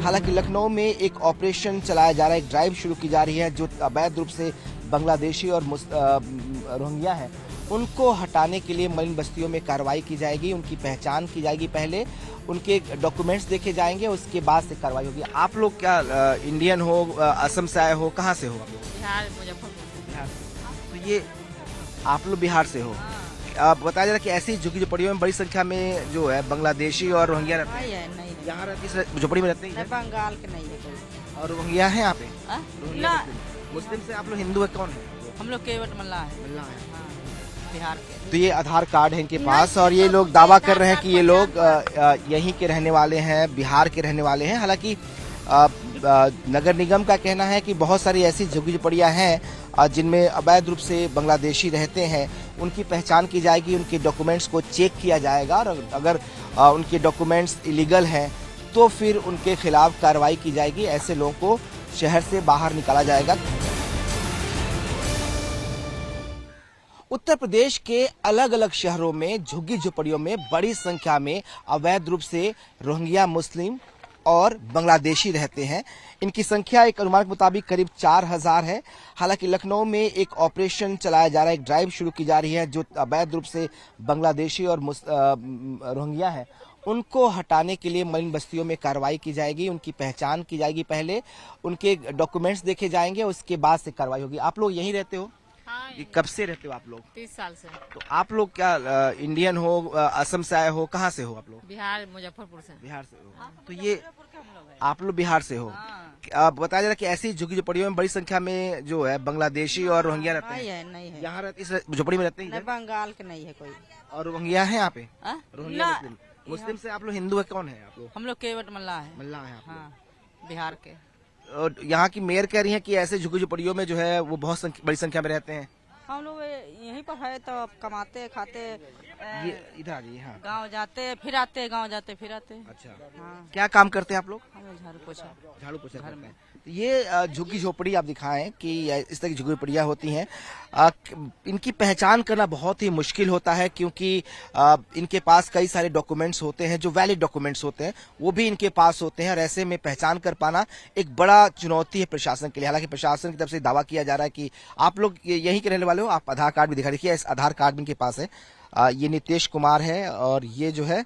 हालांकि लखनऊ में एक ऑपरेशन चलाया जा रहा है, एक ड्राइव शुरू की जा रही है जो अवैध रूप से बांग्लादेशी और रोहिंग्या हैं उनको हटाने के लिए मलिन बस्तियों में कार्रवाई की जाएगी। उनकी पहचान की जाएगी, पहले उनके डॉक्यूमेंट्स देखे जाएंगे, उसके बाद से कार्रवाई होगी। आप लोग क्या इंडियन हो, असम से आए हो, कहाँ से हो आप लोग? बिहार, मुजफ्फरपुर। बिहार से। तो ये आप लोग बिहार से हो। आप बताया जा रहा कि ऐसी झुग्गी झोपड़ियों में बड़ी संख्या में जो है बांग्लादेशी और रोहिंग्या रहते हैं। नहीं है, नहीं है। यहाँ रहती है, झोपड़ी में रहते हैं। बंगाल के नहीं है कोई। और रोहिंग्या है यहाँ पे? ना, मुस्लिम से आप लोग हिंदू है, कौन है? हम लोग केवट मल्ला है। हाँ, बिहार के। तो ये आधार कार्ड है इनके पास और ये लोग दावा कर रहे हैं कि ये लोग यहीं के रहने वाले हैं, बिहार के रहने वाले हैं। हालांकि नगर निगम का कहना है कि बहुत सारी ऐसी झुग्गी झोपड़ियां हैं जिनमें अवैध रूप से बांग्लादेशी रहते हैं। उनकी पहचान की जाएगी, उनके डॉक्यूमेंट्स को चेक किया जाएगा और अगर उनके डॉक्यूमेंट्स इलीगल हैं तो फिर उनके खिलाफ कार्रवाई की जाएगी। ऐसे लोगों को शहर से बाहर निकाला जाएगा। उत्तर प्रदेश के अलग अलग शहरों में झुग्गी झोपड़ियों में बड़ी संख्या में अवैध रूप से रोहिंग्या, मुस्लिम और बांग्लादेशी रहते हैं। इनकी संख्या एक अनुमान के मुताबिक करीब 4000 है। हालांकि लखनऊ में एक ऑपरेशन चलाया जा रहा है, एक ड्राइव शुरू की जा रही है जो अवैध रूप से बांग्लादेशी और रोहिंग्या हैं उनको हटाने के लिए मलिन बस्तियों में कार्रवाई की जाएगी। उनकी पहचान की जाएगी, पहले उनके डॉक्यूमेंट्स देखे जाएंगे, उसके बाद से कार्रवाई होगी। आप लोग यहीं रहते हो? हाँ, कब से रहते हो आप लोग? 30 साल से। तो आप लोग क्या इंडियन हो, असम से आए हो, कहाँ से हो आप लोग? बिहार, मुजफ्फरपुर से। बिहार से हो। तो ये आप लोग बिहार से हो। आप बताया जा रहा कि ऐसी झुग्गी झोपड़ियों में बड़ी संख्या में जो है बांग्लादेशी और रोहिंग्या रहते नहीं हैं। है, नहीं है। यहाँ रहती है, झोपड़ी में रहते हैं। बंगाल के नहीं है कोई। और रोहिंग्या है यहाँ पे? रोहिंग्या ना, मुस्लिम। मुस्लिम से आप लोग हिंदू है, कौन है आप लोग? हम लोग केवट मल्ला है। मल्ला है आप लोग। हाँ, बिहार के। और यहाँ की मेयर कह रही है कि ऐसे झुग्गी झोपड़ियों में जो है वो बहुत बड़ी संख्या में रहते हैं। हम लोग यहीं पर है तो कमाते खाते ये इधर आ जाइए। हाँ, गांव जाते फिर आते, गांव जाते फिर आते। अच्छा। हाँ, क्या काम करते हैं आप लोग? हम झाड़ू पोछा। झाड़ू पोछा करते हैं। तो ये झुग्गी झोपड़ी आप दिखाएं कि इस तरह की झुग्गी झोपड़ियां होती हैं। इनकी पहचान करना बहुत ही मुश्किल होता है क्योंकि इनके पास कई सारे डॉक्यूमेंट्स होते हैं जो वैलिड डॉक्यूमेंट्स होते हैं, वो भी इनके पास होते हैं और ऐसे में पहचान कर पाना एक बड़ा चुनौती है प्रशासन के लिए। हालांकि प्रशासन की तरफ से दावा किया जा रहा है कि आप लोग यहीं के रहने वाले हो। आप आधार कार्ड भी दिखा, देखिए इस आधार कार्ड भी इनके पास है। ये नीतीश कुमार है और ये जो है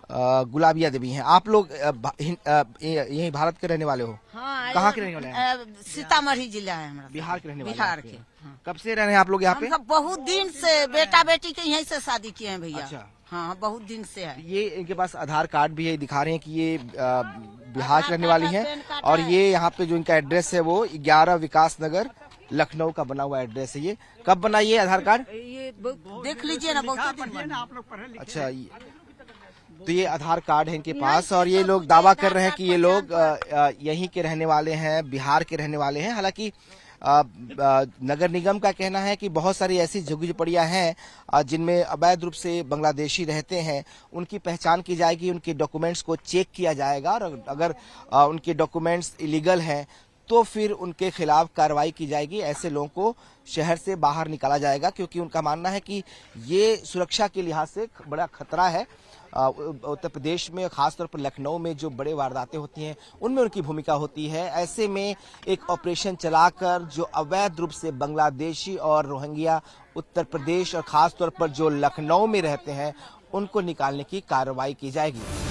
गुलाबिया देवी हैं। आप लोग यही भारत के रहने वाले हो? हाँ, कहाँ के रहने वाले हैं? सीतामढ़ी जिला है हमारा। बिहार के रहने वाले? बिहार के। हाँ। कब से रह रहे हैं आप लोग यहाँ पे? हम सब बहुत दिन से बेटा बेटी के यहीं से शादी किए हैं भैया। अच्छा। हाँ, बहुत दिन से है। ये इनके पास आधार कार्ड भी है, दिखा रहे हैं कि ये बिहार की रहने वाली हैं। और ये यहाँ पे जो इनका एड्रेस है वो 11 विकास नगर लखनऊ का बना हुआ एड्रेस है। ये कब बना ये आधार कार्ड? ये देख लीजिए ना, बहुत दिन बना। अच्छा, तो ये आधार कार्ड है इनके पास और ये लोग दावा कर रहे हैं कि ये लोग यहीं के रहने वाले हैं, बिहार के रहने वाले हैं। हालांकि नगर निगम का कहना है कि बहुत सारी ऐसी झुग्गी झोपड़ियां हैं जिनमें अवैध रूप से बांग्लादेशी रहते हैं। उनकी पहचान की जाएगी, उनके डॉक्यूमेंट्स को चेक किया जाएगा और अगर उनके डॉक्यूमेंट्स इलीगल हैं तो फिर उनके खिलाफ कार्रवाई की जाएगी। ऐसे लोगों को शहर से बाहर निकाला जाएगा क्योंकि उनका मानना है कि ये सुरक्षा के लिहाज से बड़ा खतरा है। उत्तर प्रदेश में खासतौर पर लखनऊ में जो बड़े वारदातें होती हैं उनमें उनकी भूमिका होती है। ऐसे में एक ऑपरेशन चलाकर जो अवैध रूप से बांग्लादेशी और रोहिंग्या उत्तर प्रदेश और खासतौर पर जो लखनऊ में रहते हैं उनको निकालने की कार्रवाई की जाएगी।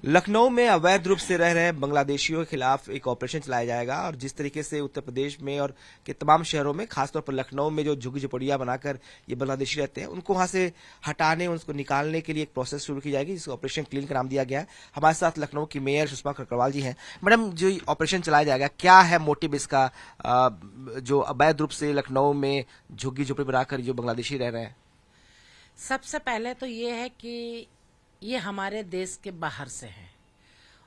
लखनऊ में अवैध रूप से रह रहे बांग्लादेशियों के खिलाफ एक ऑपरेशन चलाया जाएगा और जिस तरीके से उत्तर प्रदेश में और के तमाम शहरों में खासतौर पर लखनऊ में जो झुग्गी झोपड़ियां बनाकर ये बांग्लादेशी रहते हैं उनको वहां से हटाने, उनको निकालने के लिए एक प्रोसेस शुरू की जाएगी जिसको ऑपरेशन क्लीन का नाम दिया गया है। हमारे साथ लखनऊ की मेयर सुषमा खरकरवाल जी हैं। मैडम, जो ऑपरेशन चलाया जाएगा क्या है मोटिव इसका, जो अवैध रूप से लखनऊ में झुग्गी झोपड़ी बनाकर जो बांग्लादेशी रह रहे हैं? सबसे पहले तो ये है कि ये हमारे देश के बाहर से हैं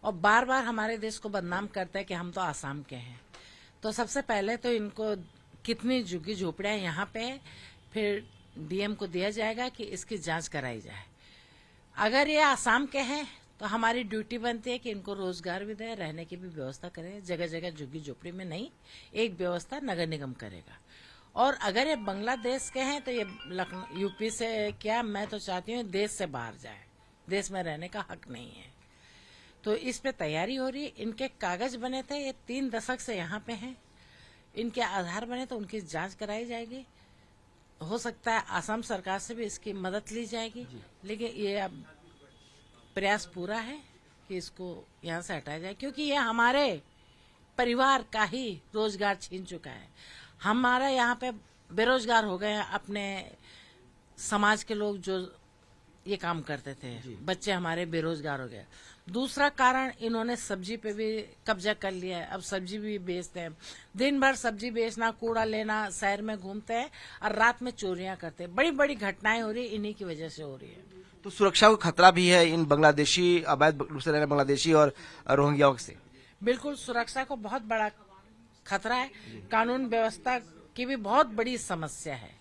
और बार बार हमारे देश को बदनाम करता है कि हम तो आसाम के हैं। तो सबसे पहले तो इनको कितनी झुग्गी झोपड़ियां यहाँ पे फिर डीएम को दिया जाएगा कि इसकी जांच कराई जाए। अगर ये आसाम के हैं तो हमारी ड्यूटी बनती है कि इनको रोजगार भी दें, रहने की भी व्यवस्था करें। जगह जगह झुग्गी झोपड़ी में नहीं, एक व्यवस्था नगर निगम करेगा। और अगर ये बांग्लादेश के हैं तो ये लखनऊ यूपी से क्या, मैं तो चाहती हूँ देश से बाहर जाए, देश में रहने का हक नहीं है। तो इस पे तैयारी हो रही है। इनके कागज बने थे, ये 3 दशक से यहाँ पे हैं, इनके आधार बने तो उनकी जांच कराई जाएगी। हो सकता है आसाम सरकार से भी इसकी मदद ली जाएगी, लेकिन ये अब प्रयास पूरा है कि इसको यहाँ से हटाया जाए, क्योंकि ये हमारे परिवार का ही रोजगार छीन चुका है। हमारा यहाँ पे बेरोजगार हो गए हैं अपने समाज के लोग जो ये काम करते थे, बच्चे हमारे बेरोजगार हो गए। दूसरा कारण, इन्होंने सब्जी पे भी कब्जा कर लिया है, अब सब्जी भी बेचते हैं। दिन भर सब्जी बेचना, कूड़ा लेना, शहर में घूमते हैं और रात में चोरियां करते हैं। बड़ी बड़ी घटनाएं हो रही है, इन्हीं की वजह से हो रही है। तो सुरक्षा को खतरा भी है इन बांग्लादेशी, अवैध रूप से रहने बांग्लादेशी और रोहिंग्याओं से? बिल्कुल, सुरक्षा को बहुत बड़ा खतरा है। कानून व्यवस्था की भी बहुत बड़ी समस्या है।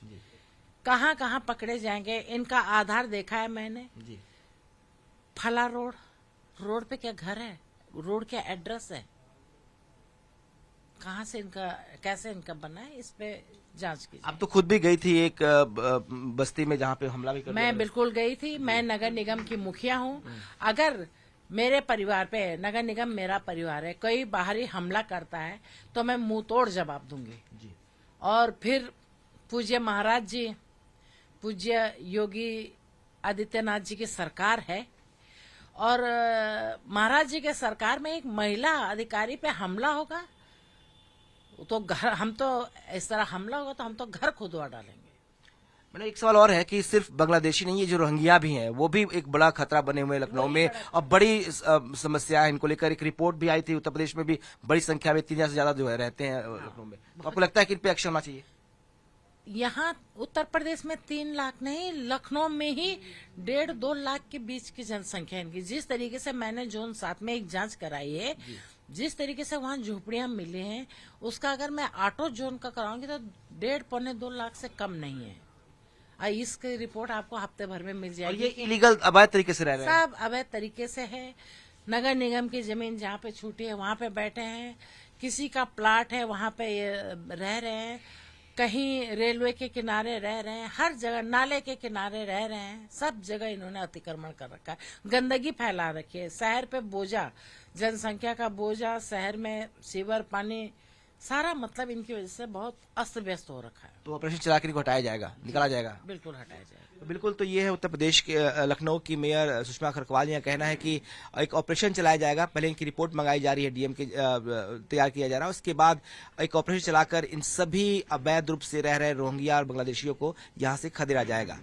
कहाँ कहाँ पकड़े जाएंगे, इनका आधार देखा है मैंने। फला रोड पे क्या घर है, रोड क्या एड्रेस है, कहाँ से इनका, कैसे इनका बना है, इस पे जांच कीजिए। आप तो खुद भी गई थी एक बस्ती में जहाँ पे हमला भी कर दिया। मैं बिल्कुल गई थी। मैं नगर निगम की मुखिया हूँ। अगर मेरे परिवार पे, नगर निगम मेरा परिवार है, कोई बाहरी हमला करता है तो मैं मुंह तोड़ जवाब दूंगी। और फिर पूज्य महाराज जी, पूज्य योगी आदित्यनाथ जी की सरकार है, और महाराज जी के सरकार में एक महिला अधिकारी पे हमला होगा तो घर, हम तो इस तरह हमला होगा तो हम तो घर खुदवा डालेंगे। मैंने एक सवाल और है कि सिर्फ बांग्लादेशी नहीं है, जो रोहिंग्या भी हैं वो भी एक बड़ा खतरा बने हुए हैं लखनऊ में, और बड़ी समस्या है इनको लेकर। एक रिपोर्ट भी आई थी, उत्तर प्रदेश में भी बड़ी संख्या में 3,000 से ज्यादा जो है रहते हैं लखनऊ में। तो आपको लगता है कि इन पे एक्शन होना चाहिए? यहाँ उत्तर प्रदेश में 3 लाख नहीं, लखनऊ में ही 1.5-2 लाख के बीच की जनसंख्या इनकी। जिस तरीके से मैंने जोन 7 में एक जांच कराई है, जिस तरीके से वहाँ झोपड़ियां मिली हैं, उसका अगर मैं 8 जोन का कराऊंगी तो 1.5-2 लाख से कम नहीं है। इसकी रिपोर्ट आपको हफ्ते भर में मिल जाएगी। और ये इलीगल, अवैध तरीके से रह रहे हैं, सब अवैध तरीके से है। नगर निगम की जमीन जहाँ पे छूटी है वहाँ पे बैठे हैं, किसी का प्लाट है वहाँ पे रह रहे हैं, कहीं रेलवे के किनारे रह रहे हैं, हर जगह नाले के किनारे रह रहे हैं। सब जगह इन्होंने अतिक्रमण कर रखा है, गंदगी फैला रखी है। शहर पे बोझा, जनसंख्या का बोझा, शहर में सीवर पानी, सारा मतलब इनकी वजह से बहुत अस्त व्यस्त हो रखा है। तो ऑपरेशन चला के इनको हटाया जाएगा, निकाला जाएगा? बिल्कुल हटाया जाएगा। बिल्कुल। तो ये है उत्तर प्रदेश के लखनऊ की मेयर सुषमा खरकवाल का कहना है कि एक ऑपरेशन चलाया जाएगा। पहले इनकी रिपोर्ट मंगाई जा रही है, डीएम के तैयार किया जा रहा है, उसके बाद एक ऑपरेशन चलाकर इन सभी अवैध रूप से रह रहे रोहिंग्या और बांग्लादेशियों को यहाँ से खदेड़ा जाएगा।